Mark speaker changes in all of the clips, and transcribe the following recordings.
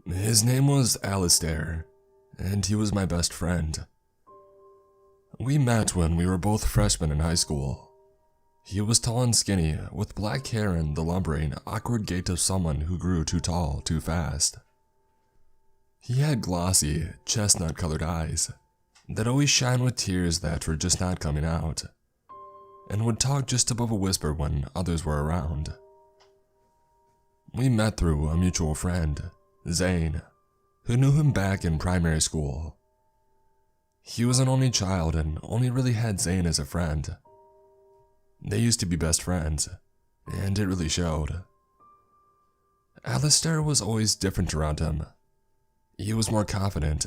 Speaker 1: His name was Alistair, and he was my best friend. We met when we were both freshmen in high school. He was tall and skinny, with black hair and the lumbering, awkward gait of someone who grew too tall too fast. He had glossy, chestnut-colored eyes that always shine with tears that were just not coming out, and would talk just above a whisper when others were around. We met through a mutual friend, Zane, who knew him back in primary school. He was an only child and only really had Zane as a friend. They used to be best friends, and it really showed. Alistair was always different around him. He was more confident,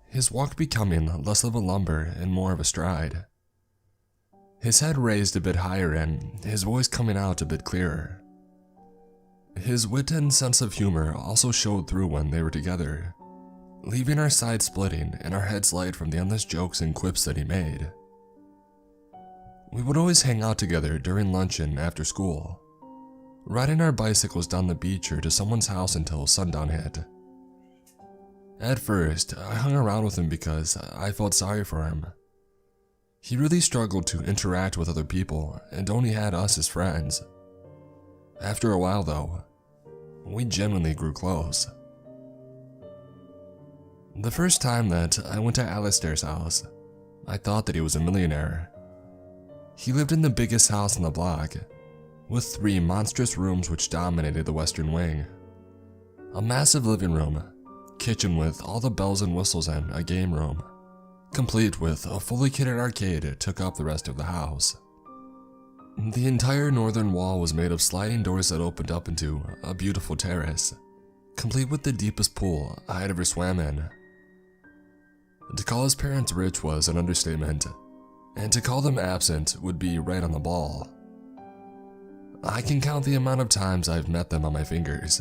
Speaker 1: his walk becoming less of a lumber and more of a stride. His head raised a bit higher and his voice coming out a bit clearer. His wit and sense of humor also showed through when they were together, leaving our sides splitting and our heads light from the endless jokes and quips that he made. We would always hang out together during lunch and after school, riding our bicycles down the beach or to someone's house until sundown hit. At first, I hung around with him because I felt sorry for him. He really struggled to interact with other people and only had us as friends. After a while though, we genuinely grew close. The first time that I went to Alistair's house, I thought that he was a millionaire. He lived in the biggest house on the block, with 3 monstrous rooms which dominated the western wing. A massive living room, kitchen with all the bells and whistles, and a game room, complete with a fully kitted arcade, took up the rest of the house. The entire northern wall was made of sliding doors that opened up into a beautiful terrace, complete with the deepest pool I had ever swam in. To call his parents rich was an understatement, and to call them absent would be right on the ball. I can count the amount of times I've met them on my fingers.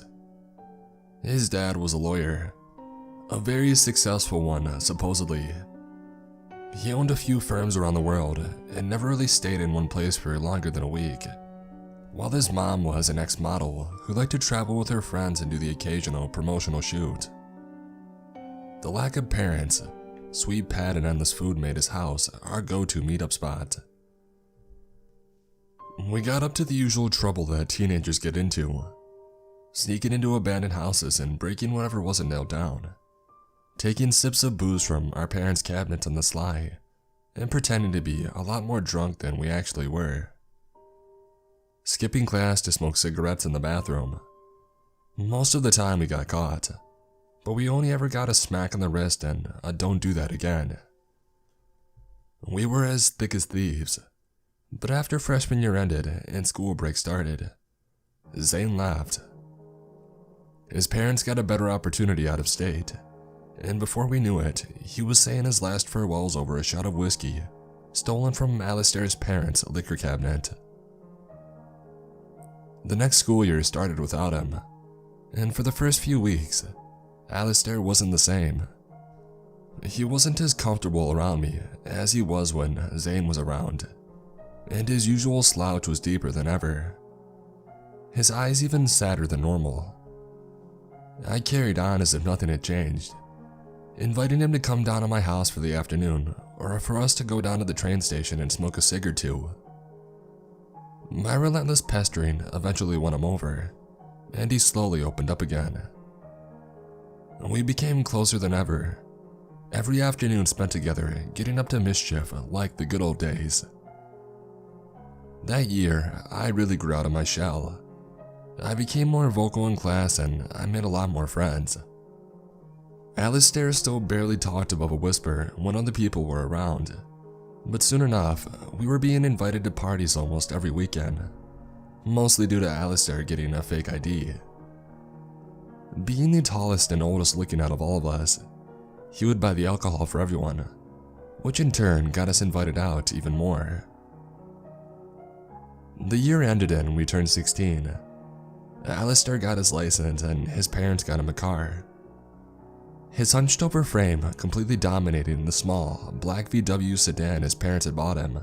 Speaker 1: His dad was a lawyer, a very successful one, supposedly. He owned a few firms around the world and never really stayed in one place for longer than a week, while his mom was an ex-model who liked to travel with her friends and do the occasional promotional shoot. The lack of parents, sweet pet, and endless food made his house our go-to meetup spot. We got up to the usual trouble that teenagers get into, sneaking into abandoned houses and breaking whatever wasn't nailed down, taking sips of booze from our parents' cabinets on the sly, and pretending to be a lot more drunk than we actually were. Skipping class to smoke cigarettes in the bathroom. Most of the time we got caught, but we only ever got a smack on the wrist and a "don't do that again." We were as thick as thieves, but after freshman year ended and school break started, Zane left. His parents got a better opportunity out of state, and before we knew it, he was saying his last farewells over a shot of whiskey stolen from Alistair's parents' liquor cabinet. The next school year started without him, and for the first few weeks, Alistair wasn't the same. He wasn't as comfortable around me as he was when Zane was around, and his usual slouch was deeper than ever. His eyes even sadder than normal. I carried on as if nothing had changed, inviting him to come down to my house for the afternoon, or for us to go down to the train station and smoke a cig or two. My relentless pestering eventually won him over, and he slowly opened up again. We became closer than ever, every afternoon spent together getting up to mischief like the good old days. That year, I really grew out of my shell. I became more vocal in class and I made a lot more friends. Alistair still barely talked above a whisper when other people were around, but soon enough, we were being invited to parties almost every weekend, mostly due to Alistair getting a fake ID. Being the tallest and oldest looking out of all of us, he would buy the alcohol for everyone, which in turn got us invited out even more. The year ended and we turned 16. Alistair got his license and his parents got him a car. His hunched over frame completely dominating the small black VW sedan his parents had bought him.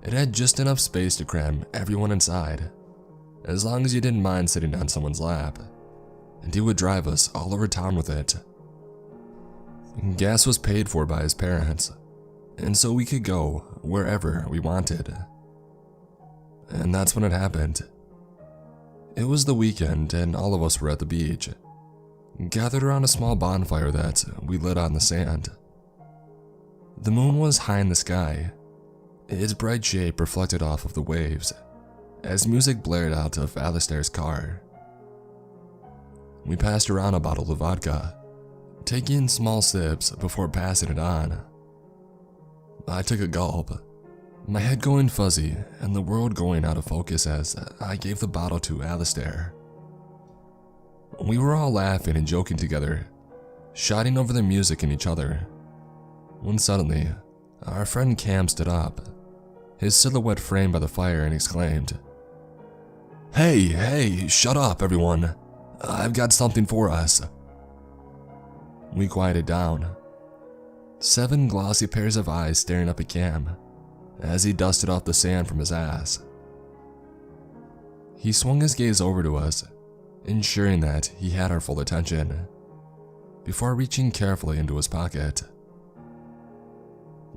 Speaker 1: It had just enough space to cram everyone inside, as long as you didn't mind sitting on someone's lap, and he would drive us all over town with it. Gas was paid for by his parents, and so we could go wherever we wanted. And that's when it happened. It was the weekend and all of us were at the beach, gathered around a small bonfire that we lit on the sand. The moon was high in the sky, its bright shape reflected off of the waves as music blared out of Alistair's car. We passed around a bottle of vodka, taking small sips before passing it on. I took a gulp, my head going fuzzy and the world going out of focus as I gave the bottle to Alistair. We were all laughing and joking together, shouting over the music and each other, when suddenly, our friend Cam stood up, his silhouette framed by the fire, and exclaimed, Hey, shut up everyone, I've got something for us." We quieted down, 7 glossy pairs of eyes staring up at Cam as he dusted off the sand from his ass. He swung his gaze over to us, ensuring that he had our full attention, before reaching carefully into his pocket.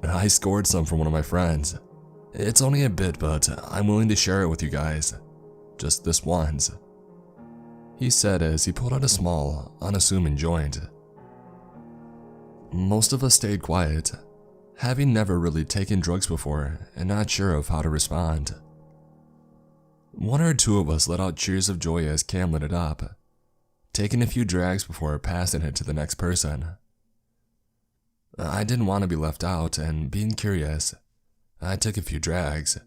Speaker 1: "I scored some from one of my friends. It's only a bit, but I'm willing to share it with you guys. Just this once," he said as he pulled out a small, unassuming joint. Most of us stayed quiet, having never really taken drugs before and not sure of how to respond. 1 or 2 of us let out cheers of joy as Cam lit it up, taking a few drags before passing it to the next person. I didn't want to be left out, and being curious, I took a few drags,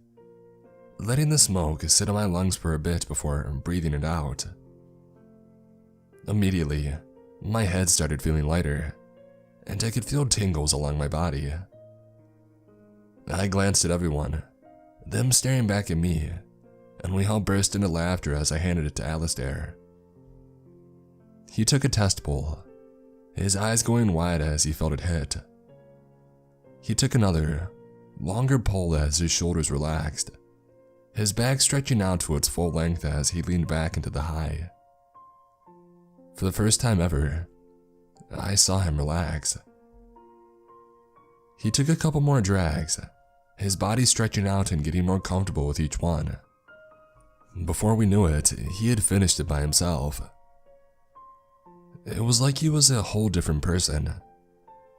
Speaker 1: letting the smoke sit in my lungs for a bit before breathing it out. Immediately, my head started feeling lighter, and I could feel tingles along my body. I glanced at everyone, them staring back at me, and we all burst into laughter as I handed it to Alistair. He took a test pull, his eyes going wide as he felt it hit. He took another, longer pull as his shoulders relaxed, his back stretching out to its full length as he leaned back into the high. For the first time ever, I saw him relax. He took a couple more drags, his body stretching out and getting more comfortable with each one. Before we knew it, he had finished it by himself. It was like he was a whole different person.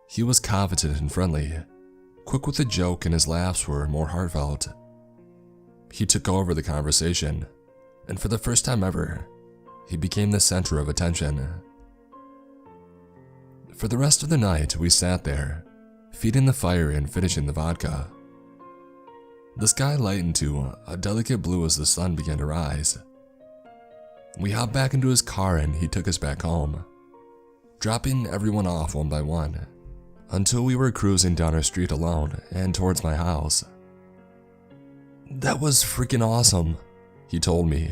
Speaker 1: He was confident and friendly, quick with a joke, and his laughs were more heartfelt. He took over the conversation, and for the first time ever, he became the center of attention. For the rest of the night, we sat there, feeding the fire and finishing the vodka. The sky lightened to a delicate blue as the sun began to rise. We hopped back into his car and he took us back home, dropping everyone off one by one, until we were cruising down our street alone and towards my house. "That was freaking awesome," he told me,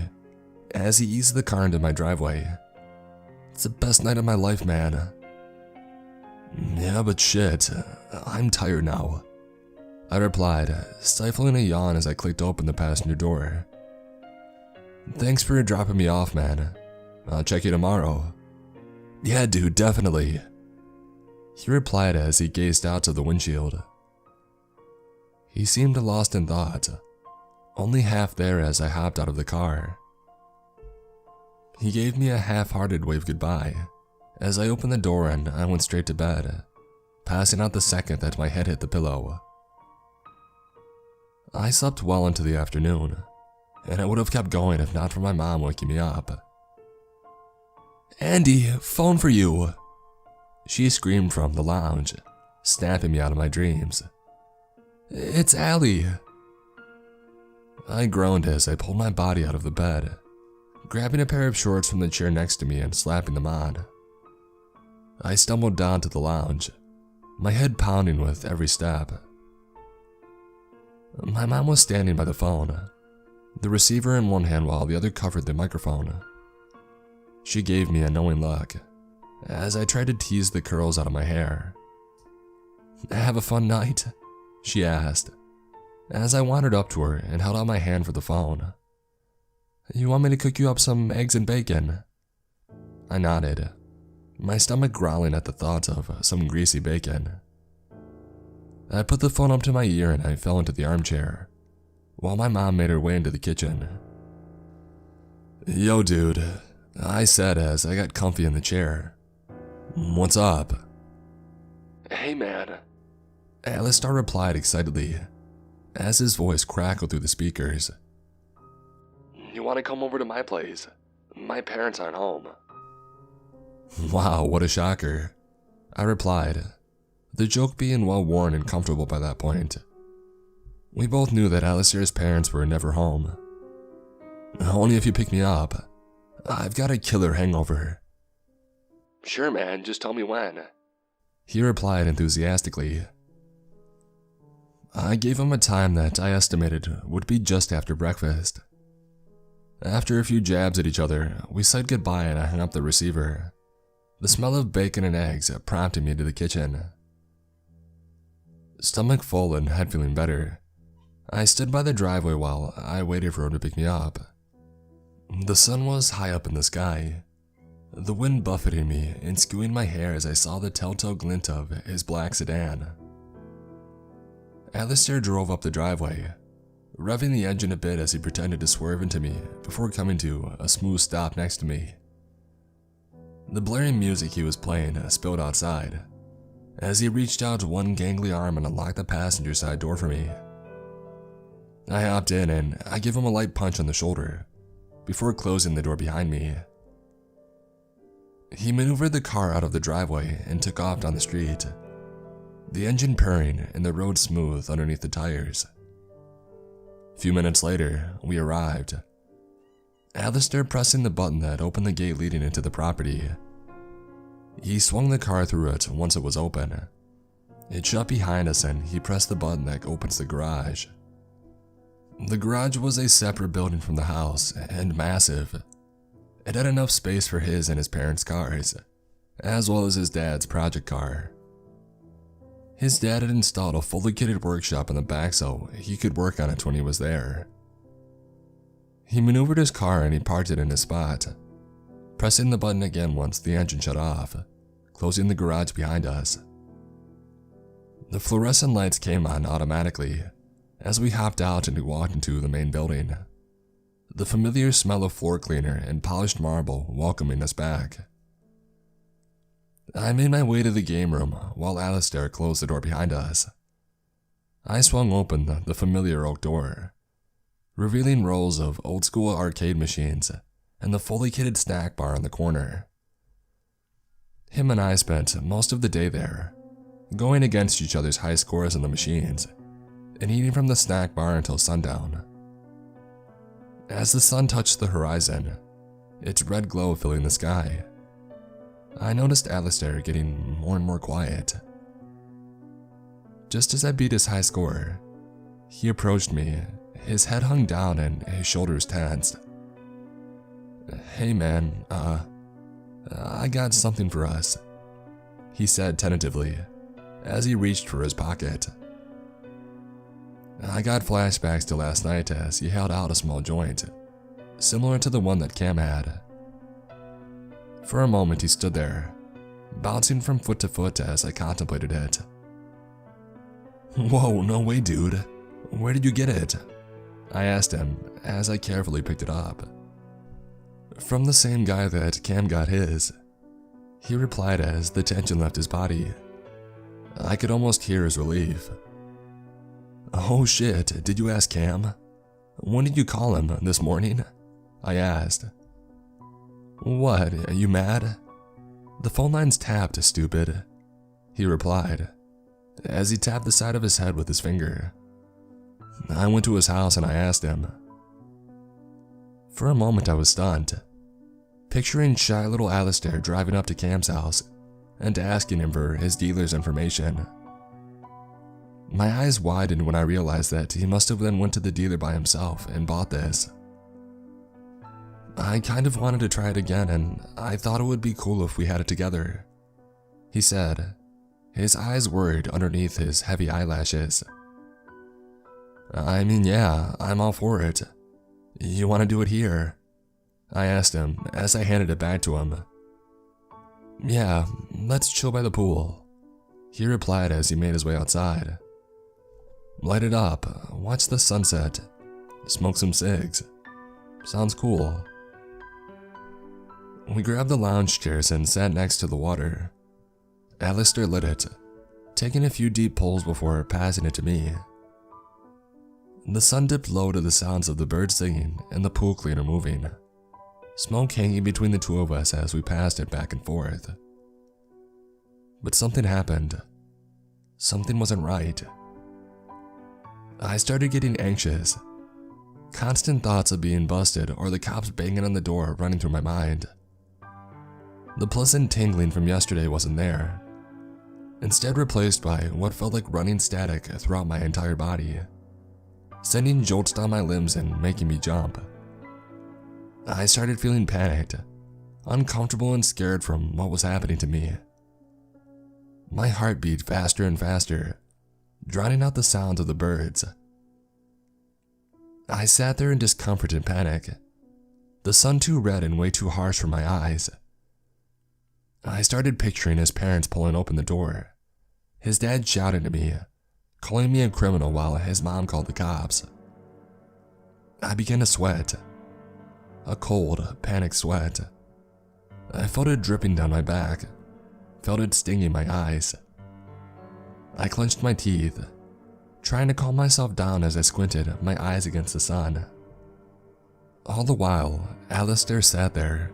Speaker 1: as he eased the car into my driveway. "It's the best night of my life, man." "Yeah, but shit, I'm tired now," I replied, stifling a yawn as I clicked open the passenger door. "Thanks for dropping me off, man. I'll check you tomorrow." "Yeah, dude, definitely," he replied as he gazed out of the windshield. He seemed lost in thought, only half there as I hopped out of the car. He gave me a half-hearted wave goodbye as I opened the door and I went straight to bed, passing out the second that my head hit the pillow. I slept well into the afternoon, and I would have kept going if not for my mom waking me up. "Andy, phone for you," she screamed from the lounge, snapping me out of my dreams. "It's Allie." I groaned as I pulled my body out of the bed, grabbing a pair of shorts from the chair next to me and slapping them on. I stumbled down to the lounge, my head pounding with every step. My mom was standing by the phone, the receiver in one hand while the other covered the microphone. She gave me a knowing look as I tried to tease the curls out of my hair. "Have a fun night?" she asked, as I wandered up to her and held out my hand for the phone. "You want me to cook you up some eggs and bacon?" I nodded, my stomach growling at the thought of some greasy bacon. I put the phone up to my ear and I fell into the armchair, while my mom made her way into the kitchen. "Yo, dude," I said as I got comfy in the chair. "What's up?" "Hey, man," Alistair replied excitedly, as his voice crackled through the speakers. "You want to come over to my place? My parents aren't home." "Wow, what a shocker," I replied, the joke being well worn and comfortable by that point. We both knew that Alistair's parents were never home. "Only if you pick me up. I've got a killer hangover." "Sure, man, just tell me when," he replied enthusiastically. I gave him a time that I estimated would be just after breakfast. After a few jabs at each other, we said goodbye and I hung up the receiver, the smell of bacon and eggs prompting me to the kitchen. Stomach full and head feeling better, I stood by the driveway while I waited for him to pick me up. The sun was high up in the sky, the wind buffeting me and skewing my hair as I saw the telltale glint of his black sedan. Alistair drove up the driveway, revving the engine a bit as he pretended to swerve into me before coming to a smooth stop next to me. The blaring music he was playing spilled outside, as he reached out one gangly arm and unlocked the passenger side door for me. I hopped in and I gave him a light punch on the shoulder, before closing the door behind me. He maneuvered the car out of the driveway and took off down the street, the engine purring and the road smooth underneath the tires. A few minutes later, we arrived, Alistair pressing the button that opened the gate leading into the property. He swung the car through it once it was open. It shut behind us and he pressed the button that opens the garage. The garage was a separate building from the house and massive. It had enough space for his and his parents' cars, as well as his dad's project car. His dad had installed a fully kitted workshop in the back so he could work on it when he was there. He maneuvered his car and he parked it in his spot, pressing the button again once the engine shut off, closing the garage behind us. The fluorescent lights came on automatically as we hopped out and walked into the main building, the familiar smell of floor cleaner and polished marble welcoming us back. I made my way to the game room while Alistair closed the door behind us. I swung open the familiar oak door, revealing rows of old-school arcade machines and the fully kitted snack bar in the corner. Him and I spent most of the day there, going against each other's high scores on the machines and eating from the snack bar until sundown. As the sun touched the horizon, its red glow filling the sky, I noticed Alistair getting more and more quiet. Just as I beat his high score, he approached me, his head hung down and his shoulders tensed. "Hey man, I got something for us," he said tentatively, as he reached for his pocket. I got flashbacks to last night as he held out a small joint, similar to the one that Cam had. For a moment he stood there, bouncing from foot to foot as I contemplated it. "Whoa, no way, dude. Where did you get it?" I asked him as I carefully picked it up. "From the same guy that Cam got his," he replied as the tension left his body. I could almost hear his relief. "Oh shit, did you ask Cam? When did you call him, this morning?" I asked. "What, are you mad? The phone line's tapped, stupid," he replied, as he tapped the side of his head with his finger. I went to his house and I asked him. For a moment I was stunned, picturing shy little Alistair driving up to Cam's house and asking him for his dealer's information. My eyes widened when I realized that he must have then went to the dealer by himself and bought this. I kind of wanted to try it again and I thought it would be cool if we had it together, he said, his eyes worried underneath his heavy eyelashes. "I mean, yeah, I'm all for it. You want to do it here?" I asked him as I handed it back to him, "Yeah, let's chill by the pool," he replied as he made his way outside. "Light it up, watch the sunset, smoke some cigs. Sounds cool." We grabbed the lounge chairs and sat next to the water. Alistair lit it, taking a few deep pulls before passing it to me. The sun dipped low to the sounds of the birds singing and the pool cleaner moving, smoke hanging between the two of us as we passed it back and forth. But something happened. Something wasn't right. I started getting anxious. Constant thoughts of being busted or the cops banging on the door running through my mind. The pleasant tingling from yesterday wasn't there, instead replaced by what felt like running static throughout my entire body, sending jolts down my limbs and making me jump. I started feeling panicked, uncomfortable and scared from what was happening to me. My heart beat faster and faster, drowning out the sounds of the birds. I sat there in discomfort and panic, the sun too red and way too harsh for my eyes. I started picturing his parents pulling open the door, his dad shouting at me, calling me a criminal while his mom called the cops. I began to sweat, a cold, panicked sweat. I felt it dripping down my back, felt it stinging my eyes. I clenched my teeth, trying to calm myself down as I squinted my eyes against the sun. All the while, Alistair sat there,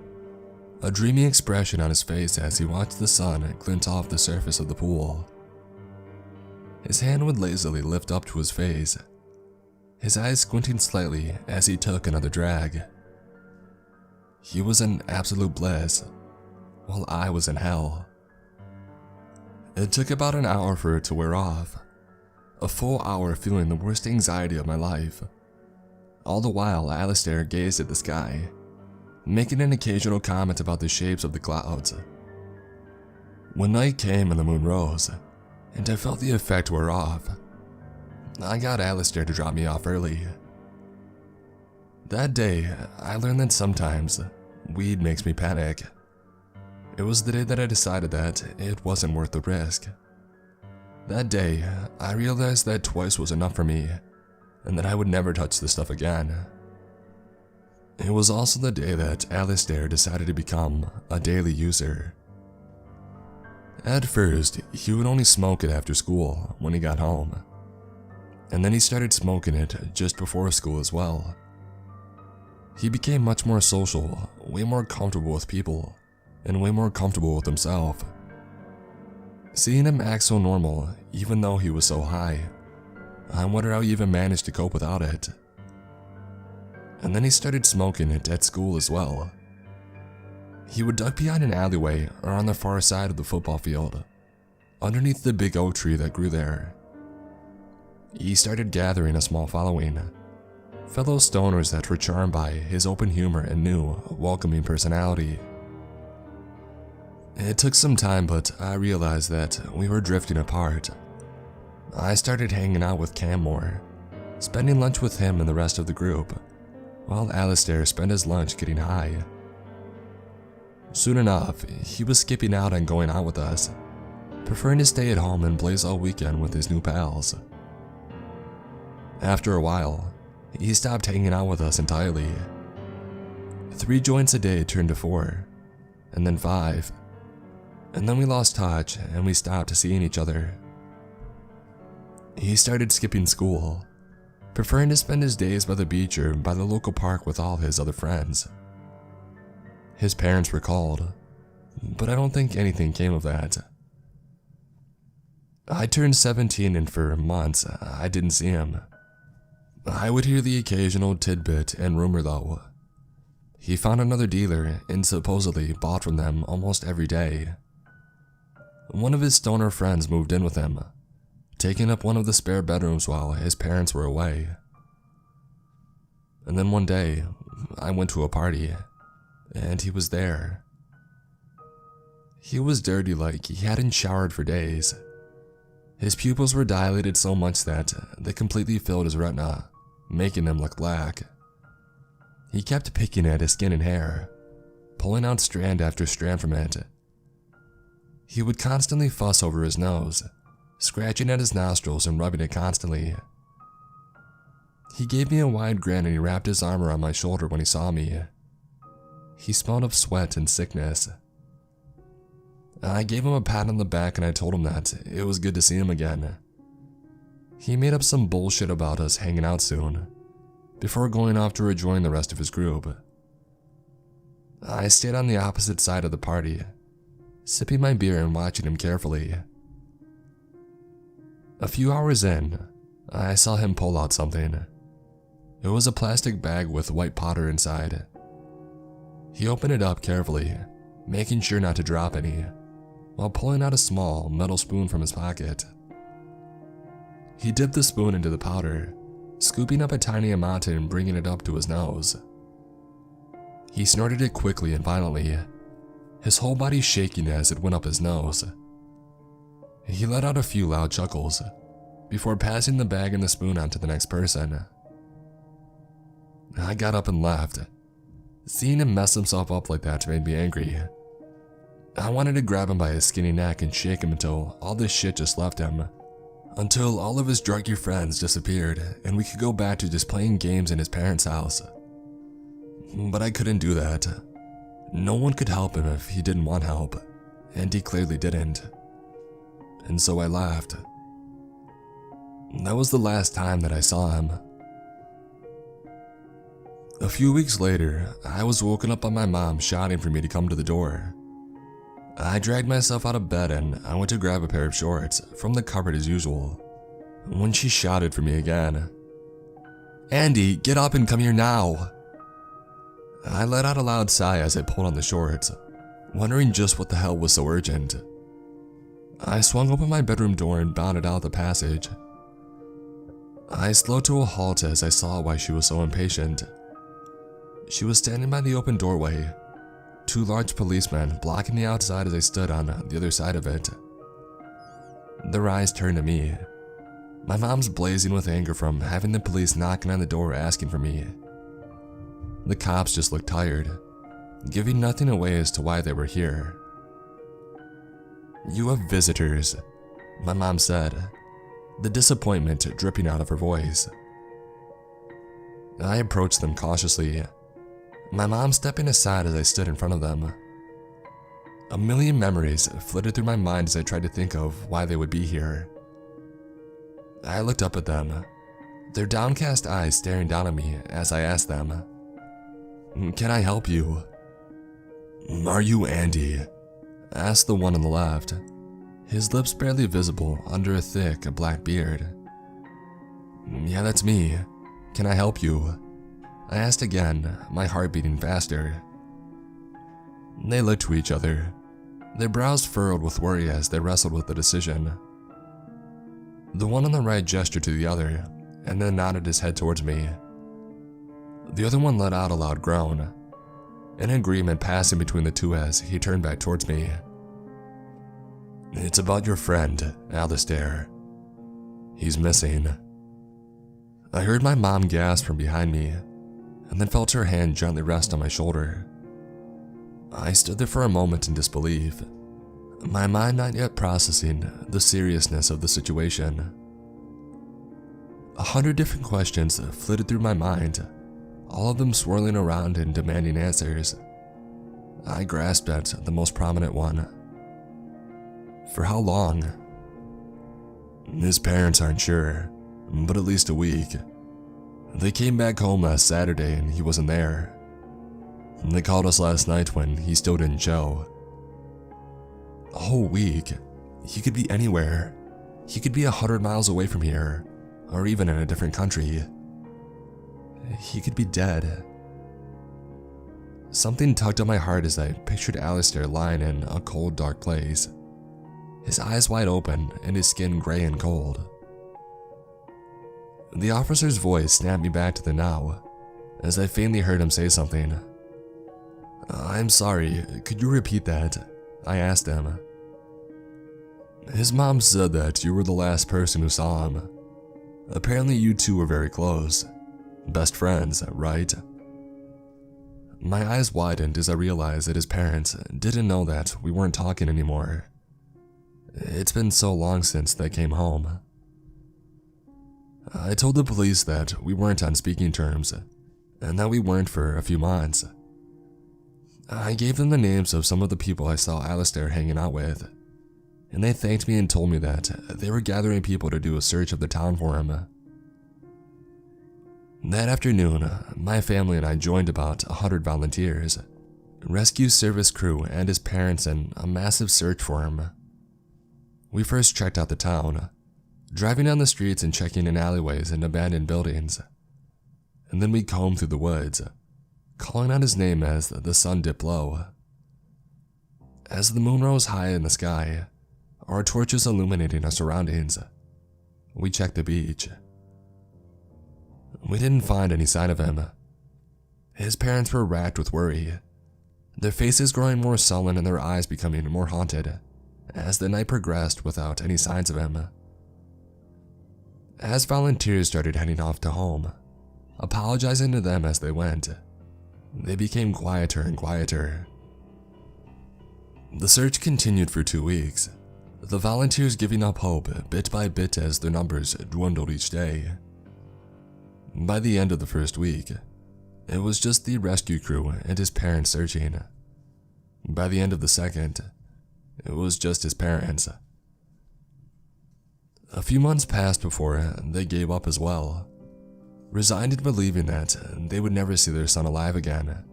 Speaker 1: a dreamy expression on his face as he watched the sun glint off the surface of the pool. His hand would lazily lift up to his face, his eyes squinting slightly as he took another drag. He was in absolute bliss, while I was in hell. It took about an hour for it to wear off, a full hour feeling the worst anxiety of my life. All the while, Alistair gazed at the sky, making an occasional comment about the shapes of the clouds. When night came and the moon rose, and I felt the effect wear off, I got Alistair to drop me off early. That day, I learned that sometimes weed makes me panic. It was the day that I decided that it wasn't worth the risk. That day, I realized that twice was enough for me, and that I would never touch this stuff again. It was also the day that Alistair decided to become a daily user. At first, he would only smoke it after school when he got home, and then he started smoking it just before school as well. He became much more social, way more comfortable with people, and way more comfortable with himself. Seeing him act so normal, even though he was so high, I wondered how he even managed to cope without it. And then he started smoking it at school as well. He would duck behind an alleyway or on the far side of the football field, underneath the big oak tree that grew there. He started gathering a small following, fellow stoners that were charmed by his open humor and new, welcoming personality. It took some time, but I realized that we were drifting apart. I started hanging out with Cam more, spending lunch with him and the rest of the group, while Alistair spent his lunch getting high. Soon enough, he was skipping out and going out with us, preferring to stay at home and blaze all weekend with his new pals. After a while, he stopped hanging out with us entirely. 3 joints a day turned to 4, and then 5, and then we lost touch and we stopped seeing each other. He started skipping school, preferring to spend his days by the beach or by the local park with all his other friends. His parents were called, but I don't think anything came of that. I turned 17 and for months I didn't see him. I would hear the occasional tidbit and rumor though. He found another dealer and supposedly bought from them almost every day. One of his stoner friends moved in with him, taking up one of the spare bedrooms while his parents were away. And then one day, I went to a party, and he was there. He was dirty like he hadn't showered for days. His pupils were dilated so much that they completely filled his retina, making him look black. He kept picking at his skin and hair, pulling out strand after strand from it, He would constantly fuss over his nose, scratching at his nostrils and rubbing it constantly. He gave me a wide grin and he wrapped his arm around my shoulder when he saw me. He smelled of sweat and sickness. I gave him a pat on the back and I told him that it was good to see him again. He made up some bullshit about us hanging out soon, before going off to rejoin the rest of his group. I stayed on the opposite side of the party, sipping my beer and watching him carefully. A few hours in, I saw him pull out something. It was a plastic bag with white powder inside. He opened it up carefully, making sure not to drop any, while pulling out a small metal spoon from his pocket. He dipped the spoon into the powder, scooping up a tiny amount and bringing it up to his nose. He snorted it quickly and violently, his whole body shaking as it went up his nose. He let out a few loud chuckles, before passing the bag and the spoon on to the next person. I got up and left. Seeing him mess himself up like that made me angry. I wanted to grab him by his skinny neck and shake him until all this shit just left him. Until all of his druggy friends disappeared and we could go back to just playing games in his parents' house. But I couldn't do that. No one could help him if he didn't want help, and he clearly didn't. And so I laughed. That was the last time that I saw him. A few weeks later, I was woken up by my mom shouting for me to come to the door. I dragged myself out of bed and I went to grab a pair of shorts from the cupboard as usual, when she shouted for me again. "Andy, get up and come here now!" I let out a loud sigh as I pulled on the shorts, wondering just what the hell was so urgent. I swung open my bedroom door and bounded out the passage. I slowed to a halt as I saw why she was so impatient. She was standing by the open doorway, two large policemen blocking the outside as I stood on the other side of it. Their eyes turned to me. My mom's blazing with anger from having the police knocking on the door asking for me. The cops just looked tired, giving nothing away as to why they were here. "You have visitors," my mom said, the disappointment dripping out of her voice. I approached them cautiously, my mom stepping aside as I stood in front of them. A million memories flitted through my mind as I tried to think of why they would be here. I looked up at them, their downcast eyes staring down at me as I asked them, "Can I help you?" "Are you Andy?" asked the one on the left, his lips barely visible under a thick black beard. "Yeah, that's me. Can I help you?" I asked again, my heart beating faster. They looked to each other, their brows furrowed with worry as they wrestled with the decision. The one on the right gestured to the other, and then nodded his head towards me. The other one let out a loud groan, an agreement passing between the two as he turned back towards me. "It's about your friend, Alistair. He's missing." I heard my mom gasp from behind me, and then felt her hand gently rest on my shoulder. I stood there for a moment in disbelief, my mind not yet processing the seriousness of the situation. 100 different questions flitted through my mind, all of them swirling around and demanding answers. I grasped at the most prominent one. For how long? His parents aren't sure, but at least a week. They came back home last Saturday and he wasn't there. They called us last night when he still didn't show. A whole week? He could be anywhere. He could be 100 miles away from here, or even in a different country. He could be dead. Something tugged at my heart as I pictured Alistair lying in a cold, dark place, his eyes wide open and his skin gray and cold. The officer's voice snapped me back to the now, as I faintly heard him say something. "I'm sorry, could you repeat that?" I asked him. "His mom said that you were the last person who saw him. Apparently you two were very close. Best friends, right?" My eyes widened as I realized that his parents didn't know that we weren't talking anymore, It's been so long since they came home. I told the police that we weren't on speaking terms, and that we weren't for a few months. I gave them the names of some of the people I saw Alistair hanging out with, and they thanked me and told me that they were gathering people to do a search of the town for him. That afternoon, my family and I joined about 100 volunteers, rescue service crew and his parents in a massive search for him. We first checked out the town, driving down the streets and checking in alleyways and abandoned buildings. And then we combed through the woods, calling out his name as the sun dipped low. As the moon rose high in the sky, our torches illuminating our surroundings, we checked the beach. We didn't find any sign of him. His parents were racked with worry, their faces growing more sullen and their eyes becoming more haunted as the night progressed without any signs of him. As volunteers started heading off to home, apologizing to them as they went, they became quieter and quieter. The search continued for 2 weeks, the volunteers giving up hope bit by bit as their numbers dwindled each day. By the end of the first week, it was just the rescue crew and his parents searching. By the end of the second, it was just his parents. A few months passed before they gave up as well, resigned in believing that they would never see their son alive again.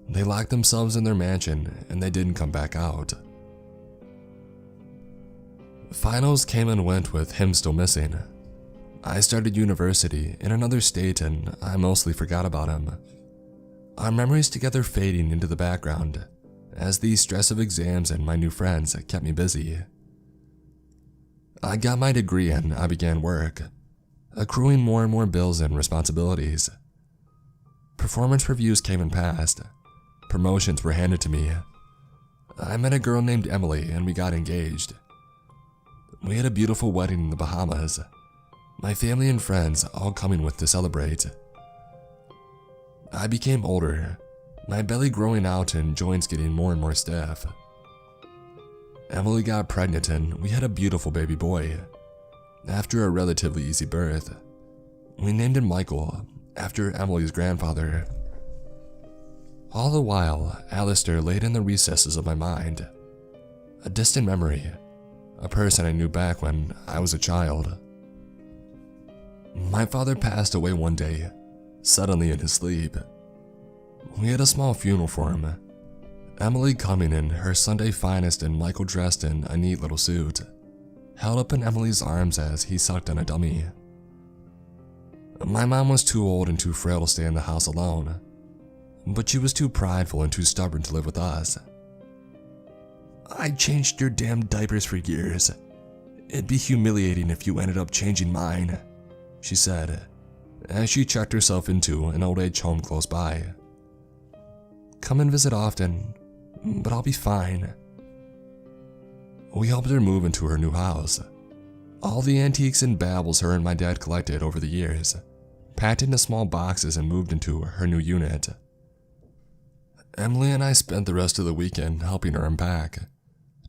Speaker 1: They locked themselves in their mansion and they didn't come back out. Finals came and went with him still missing. I started university in another state and I mostly forgot about him. Our memories together fading into the background as the stress of exams and my new friends kept me busy. I got my degree and I began work, accruing more and more bills and responsibilities. Performance reviews came and passed. Promotions were handed to me. I met a girl named Emily and we got engaged. We had a beautiful wedding in the Bahamas, my family and friends all coming with to celebrate. I became older, my belly growing out and joints getting more and more stiff. Emily got pregnant and we had a beautiful baby boy. After a relatively easy birth, we named him Michael after Emily's grandfather. All the while, Alistair laid in the recesses of my mind, a distant memory, a person I knew back when I was a child. My father passed away one day, suddenly in his sleep. We had a small funeral for him, Emily coming in her Sunday finest and Michael dressed in a neat little suit, held up in Emily's arms as he sucked on a dummy. My mom was too old and too frail to stay in the house alone, but she was too prideful and too stubborn to live with us. "I changed your damn diapers for years. It'd be humiliating if you ended up changing mine," she said, as she checked herself into an old age home close by. "Come and visit often, but I'll be fine." We helped her move into her new house. All the antiques and baubles her and my dad collected over the years, packed into small boxes and moved into her new unit. Emily and I spent the rest of the weekend helping her unpack,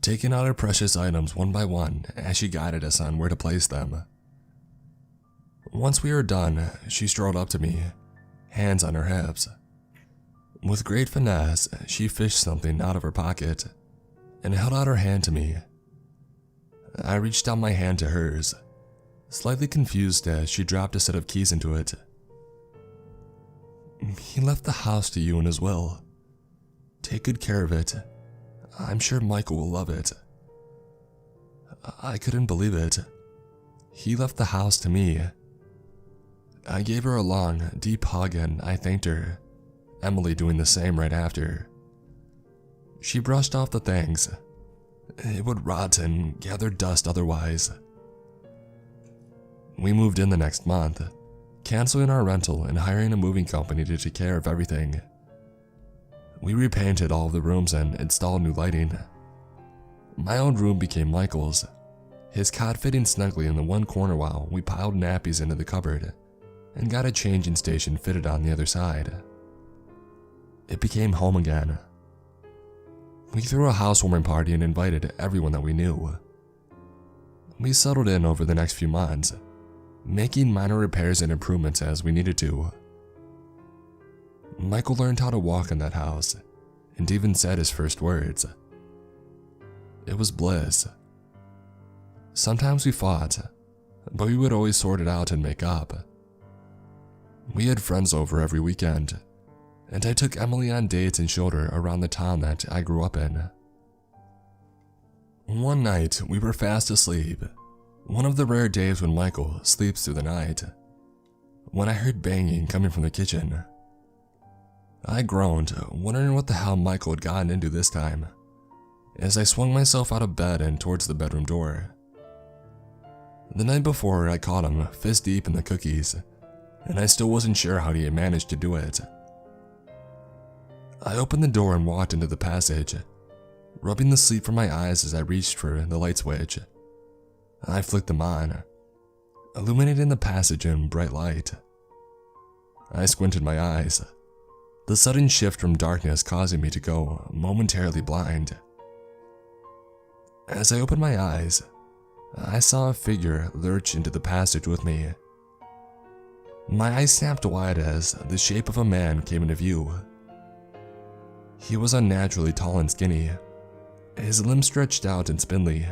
Speaker 1: taking out her precious items one by one as she guided us on where to place them. Once we were done, she strolled up to me, hands on her hips. With great finesse, she fished something out of her pocket and held out her hand to me. I reached out my hand to hers, slightly confused as she dropped a set of keys into it. "He left the house to you in his will. Take good care of it. I'm sure Michael will love it." I couldn't believe it. He left the house to me. I gave her a long, deep hug and I thanked her, Emily doing the same right after. She brushed off the things. It would rot and gather dust otherwise. We moved in the next month, canceling our rental and hiring a moving company to take care of everything. We repainted all of the rooms and installed new lighting. My old room became Michael's, his cot fitting snugly in the one corner while we piled nappies into the cupboard and got a changing station fitted on the other side. It became home again. We threw a housewarming party and invited everyone that we knew, We settled in over the next few months, making minor repairs and improvements as we needed to. Michael learned how to walk in that house, and even said his first words. It was bliss. Sometimes we fought, but we would always sort it out and make up. We had friends over every weekend, and I took Emily on dates and showed her around the town that I grew up in. One night, we were fast asleep, one of the rare days when Michael sleeps through the night, when I heard banging coming from the kitchen. I groaned, wondering what the hell Michael had gotten into this time, as I swung myself out of bed and towards the bedroom door. The night before, I caught him fist deep in the cookies, and I still wasn't sure how he had managed to do it. I opened the door and walked into the passage, rubbing the sleep from my eyes as I reached for the light switch. I flicked them on, illuminating the passage in bright light. I squinted my eyes, the sudden shift from darkness causing me to go momentarily blind. As I opened my eyes, I saw a figure lurch into the passage with me. My eyes snapped wide as the shape of a man came into view. He was unnaturally tall and skinny, his limbs stretched out and spindly.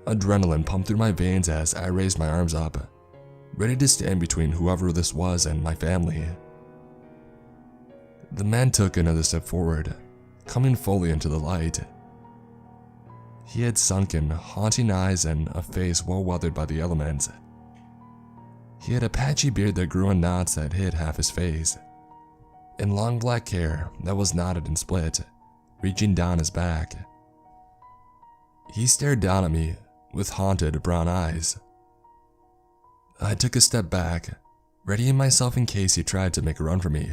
Speaker 1: Adrenaline pumped through my veins as I raised my arms up, ready to stand between whoever this was and my family. The man took another step forward, coming fully into the light. He had sunken, haunting eyes and a face well weathered by the elements. He had a patchy beard that grew in knots that hid half his face, and long black hair that was knotted and split, reaching down his back. He stared down at me with haunted brown eyes. I took a step back, readying myself in case he tried to make a run for me.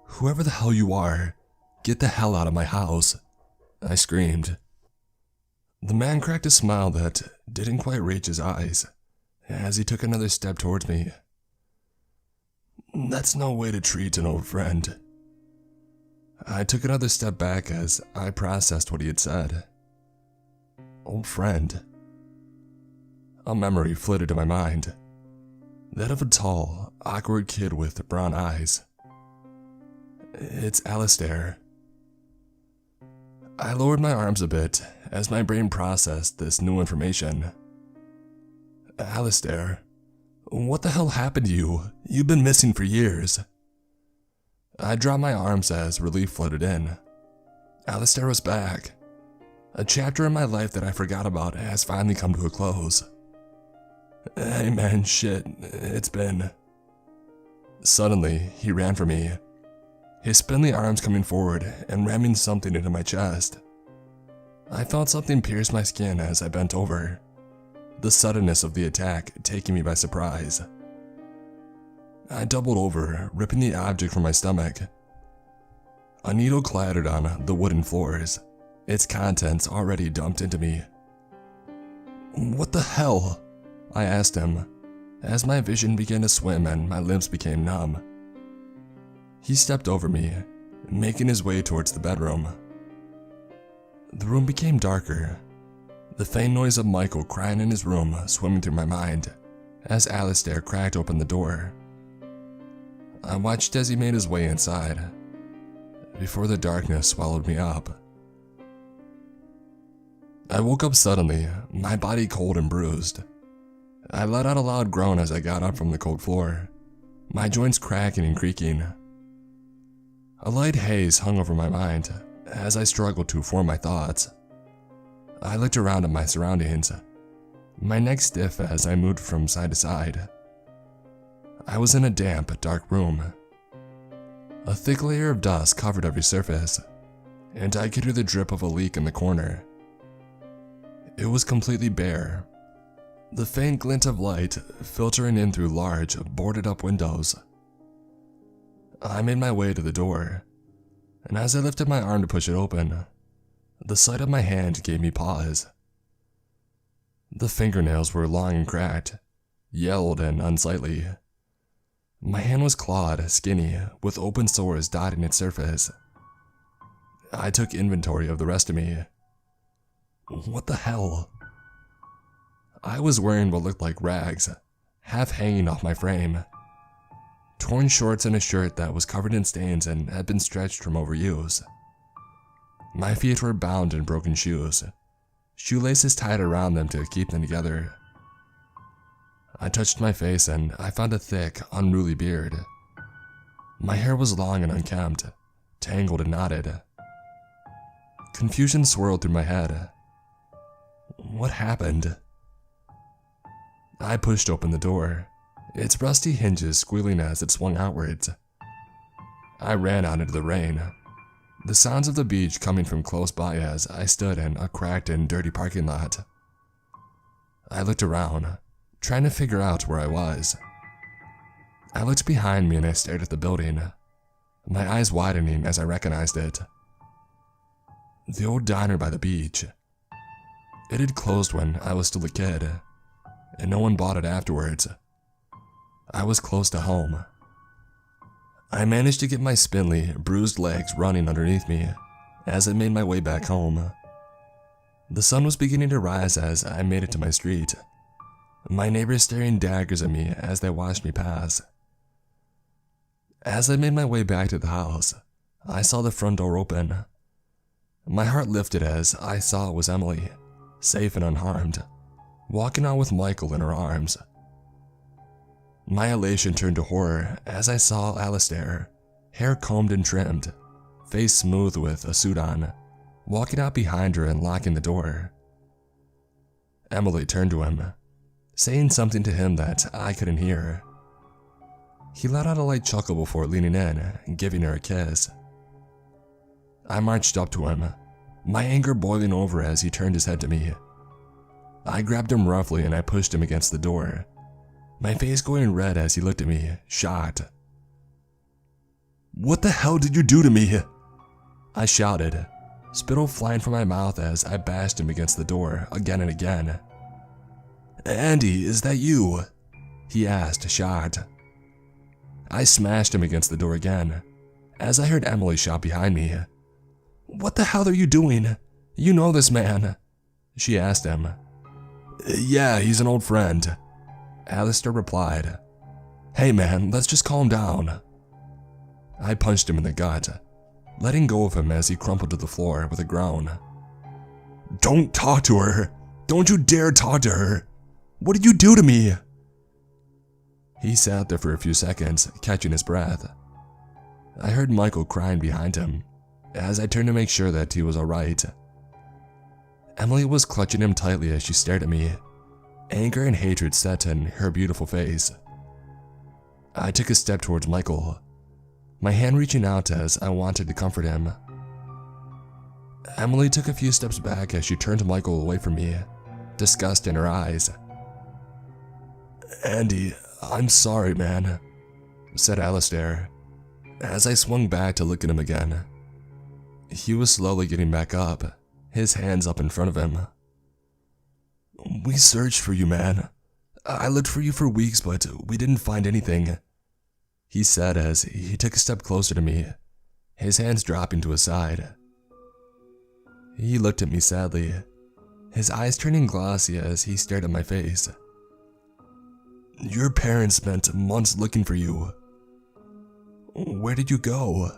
Speaker 1: "Whoever the hell you are, get the hell out of my house," I screamed. The man cracked a smile that didn't quite reach his eyes as he took another step towards me. "That's no way to treat an old friend." I took another step back as I processed what he had said. Old friend. A memory flitted to my mind, that of a tall, awkward kid with brown eyes. It's Alistair. I lowered my arms a bit as my brain processed this new information. Alistair, what the hell happened to you? You've been missing for years. I dropped my arms as relief flooded in. Alistair was back. A chapter in my life that I forgot about has finally come to a close. Hey man, shit, it's been... Suddenly, he ran for me, his spindly arms coming forward and ramming something into my chest. I felt something pierce my skin as I bent over, the suddenness of the attack taking me by surprise. I doubled over, ripping the object from my stomach. A needle clattered on the wooden floors, its contents already dumped into me. What the hell? I asked him, as my vision began to swim and my limbs became numb. He stepped over me, making his way towards the bedroom. The room became darker, the faint noise of Michael crying in his room swimming through my mind as Alistair cracked open the door. I watched as he made his way inside, before the darkness swallowed me up. I woke up suddenly, my body cold and bruised. I let out a loud groan as I got up from the cold floor, my joints cracking and creaking. A light haze hung over my mind as I struggled to form my thoughts. I looked around at my surroundings, my neck stiff as I moved from side to side. I was in a damp, dark room. A thick layer of dust covered every surface, and I could hear the drip of a leak in the corner. It was completely bare, the faint glint of light filtering in through large, boarded-up windows. I made my way to the door, and as I lifted my arm to push it open, the sight of my hand gave me pause. The fingernails were long and cracked, yellowed and unsightly. My hand was clawed, skinny, with open sores dotting its surface. I took inventory of the rest of me. What the hell? I was wearing what looked like rags, half hanging off my frame. Torn shorts and a shirt that was covered in stains and had been stretched from overuse. My feet were bound in broken shoes, shoelaces tied around them to keep them together. I touched my face and I found a thick, unruly beard. My hair was long and unkempt, tangled and knotted. Confusion swirled through my head. What happened? I pushed open the door, its rusty hinges squealing as it swung outwards. I ran out into the rain, the sounds of the beach coming from close by as I stood in a cracked and dirty parking lot. I looked around, trying to figure out where I was. I looked behind me and I stared at the building, my eyes widening as I recognized it. The old diner by the beach. It had closed when I was still a kid, and no one bought it afterwards. I was close to home. I managed to get my spindly, bruised legs running underneath me as I made my way back home. The sun was beginning to rise as I made it to my street, my neighbors staring daggers at me as they watched me pass. As I made my way back to the house, I saw the front door open. My heart lifted as I saw it was Emily, safe and unharmed, walking out with Michael in her arms. My elation turned to horror as I saw Alistair, hair combed and trimmed, face smooth with a suit on, walking out behind her and locking the door. Emily turned to him, saying something to him that I couldn't hear. He let out a light chuckle before leaning in and giving her a kiss. I marched up to him, my anger boiling over as he turned his head to me. I grabbed him roughly and I pushed him against the door, my face going red as he looked at me, shocked. "What the hell did you do to me?" I shouted, spittle flying from my mouth as I bashed him against the door again and again. "Andy, is that you?" he asked, shocked. I smashed him against the door again, as I heard Emily shout behind me. "What the hell are you doing? You know this man?" she asked him. "Yeah, he's an old friend," Alistair replied. "Hey man, let's just calm down." I punched him in the gut, letting go of him as he crumpled to the floor with a groan. "Don't talk to her! Don't you dare talk to her! What did you do to me?" He sat there for a few seconds, catching his breath. I heard Michael crying behind him, as I turned to make sure that he was alright. Emily was clutching him tightly as she stared at me, anger and hatred set in her beautiful face. I took a step towards Michael, my hand reaching out as I wanted to comfort him. Emily took a few steps back as she turned Michael away from me, disgust in her eyes. "Andy, I'm sorry, man," said Alistair, as I swung back to look at him again. He was slowly getting back up, his hands up in front of him. "We searched for you, man. I looked for you for weeks, but we didn't find anything," he said as he took a step closer to me, his hands dropping to his side. He looked at me sadly, his eyes turning glossy as he stared at my face. "Your parents spent months looking for you. Where did you go?"